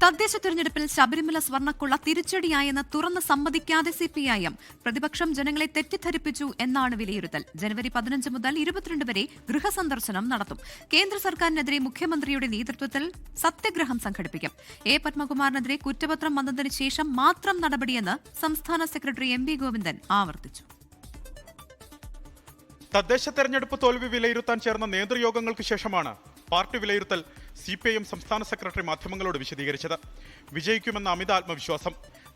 തദ്ദേശ തെരഞ്ഞെടുപ്പിൽ ശബരിമല സ്വർണ്ണക്കൊള്ള തിരിച്ചടിയായെന്ന് തുറന്ന് സമ്മതിക്കാതെ സിപിഐഎം. പ്രതിപക്ഷം ജനങ്ങളെ തെറ്റിദ്ധരിപ്പിച്ചു എന്നാണ് വിലയിരുത്തൽ. ജനുവരി 15 മുതൽ 22 വരെ ഗൃഹസന്ദർശനം നടത്തും. കേന്ദ്ര സർക്കാരിനെതിരെ മുഖ്യമന്ത്രിയുടെ നേതൃത്വത്തിൽ സത്യഗ്രഹം സംഘടിപ്പിക്കും. എ പത്മകുമാറിനെതിരെ കുറ്റപത്രം വന്നതിന് ശേഷം മാത്രം നടപടിയെന്ന് സംസ്ഥാന സെക്രട്ടറി എം വി ഗോവിന്ദൻ ആവർത്തിച്ചു. തദ്ദേശ തെരഞ്ഞെടുപ്പ് തോൽവി വിലയിരുത്താൻ ചേർന്ന നേതൃയോഗങ്ങൾക്ക് ശേഷമാണ് പാർട്ടി വിലയിരുത്തൽ സിപിഐഎം സംസ്ഥാന സെക്രട്ടറി മാധ്യമങ്ങളോട് വിശദീകരിച്ചത്. വിജയിക്കുമെന്ന അമിത ആത്മവിശ്വാസം,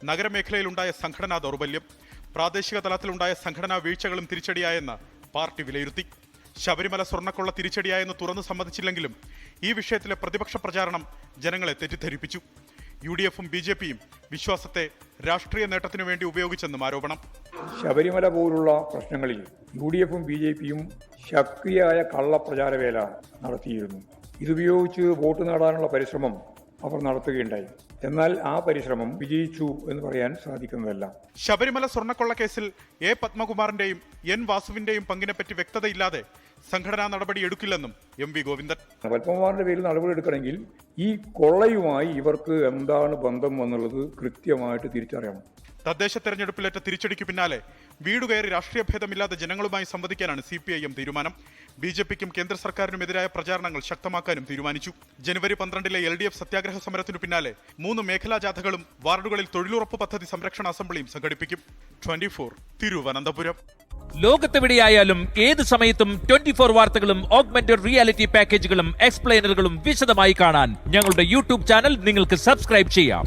നഗരമേഖലയിലുണ്ടായ സംഘടനാ ദൗർബല്യം, പ്രാദേശിക തലത്തിലുണ്ടായ സംഘടനാ വീഴ്ചകളും തിരിച്ചടിയായെന്ന് പാർട്ടി വിലയിരുത്തി. ശബരിമല സ്വർണ്ണക്കൊള്ള തിരിച്ചടിയായെന്ന് തുറന്നു സമ്മതിച്ചില്ലെങ്കിലും ഈ വിഷയത്തിലെ പ്രതിപക്ഷ പ്രചാരണം ജനങ്ങളെ തെറ്റിദ്ധരിപ്പിച്ചു. UDFും BJPയും വിശ്വാസത്തെ രാഷ്ട്രീയ നേട്ടത്തിനു വേണ്ടി ഉപയോഗിച്ചെന്നും ആരോപണം. ശബരിമല പോലുള്ള പ്രശ്നങ്ങളിൽ UDFും BJPയും ശക്തിയായ കള്ളപ്രചാരവേല നടത്തിയിരുന്നു. ഇതുപയോഗിച്ച് വോട്ട് നേടാനുള്ള പരിശ്രമം അവർ നടത്തുകയുണ്ടായി. എന്നാൽ ആ പരിശ്രമം വിജയിച്ചു എന്ന് പറയാൻ സാധിക്കുന്നതല്ല. ശബരിമല സ്വർണ്ണക്കൊള്ള കേസിൽ എ പത്മകുമാറിന്റെയും N വാസുവിന്റെയും പങ്കിനെപ്പറ്റി വ്യക്തതയില്ലാതെ സംഘടനാ നടപടി എടുക്കില്ലെന്നും എം വി ഗോവിന്ദൻ. പത്മകുമാറിന്റെ പേരിൽ നടപടി എടുക്കണമെങ്കിൽ ഈ കൊള്ളയുമായി ഇവർക്ക് എന്താണ് ബന്ധം എന്നുള്ളത് കൃത്യമായിട്ട് തിരിച്ചറിയണം. തദ്ദേശ തെരഞ്ഞെടുപ്പിലേറ്റ തിരിച്ചടിക്ക് പിന്നാലെ വീടുകയറി രാഷ്ട്രീയ ഭേദമില്ലാതെ ജനങ്ങളുമായി സംവദിക്കാനാണ് CPIM തീരുമാനം. BJPക്കും കേന്ദ്ര സർക്കാരിനുമെതിരായ പ്രചാരണങ്ങൾ ശക്തമാക്കാനും തീരുമാനിച്ചു. ജനുവരി 12 LDF സത്യാഗ്രഹ സമരത്തിനു പിന്നാലെ 3 മേഖലാ ജാഥകളും വാർഡുകളിൽ തൊഴിലുറപ്പ് പദ്ധതി സംരക്ഷണ അസംബ്ലിയും സംഘടിപ്പിക്കും. 24 തിരുവനന്തപുരം. ലോകത്തെവിടെയായാലും ഏത് സമയത്തും 24 വാർത്തകളും ഓഗ്മെന്റഡ് റിയാലിറ്റി പാക്കേജുകളും എക്സ്പ്ലെയിനറുകളും വിശദമായി കാണാൻ ഞങ്ങളുടെ YouTube ചാനൽ നിങ്ങൾക്ക് സബ്സ്ക്രൈബ് ചെയ്യാം.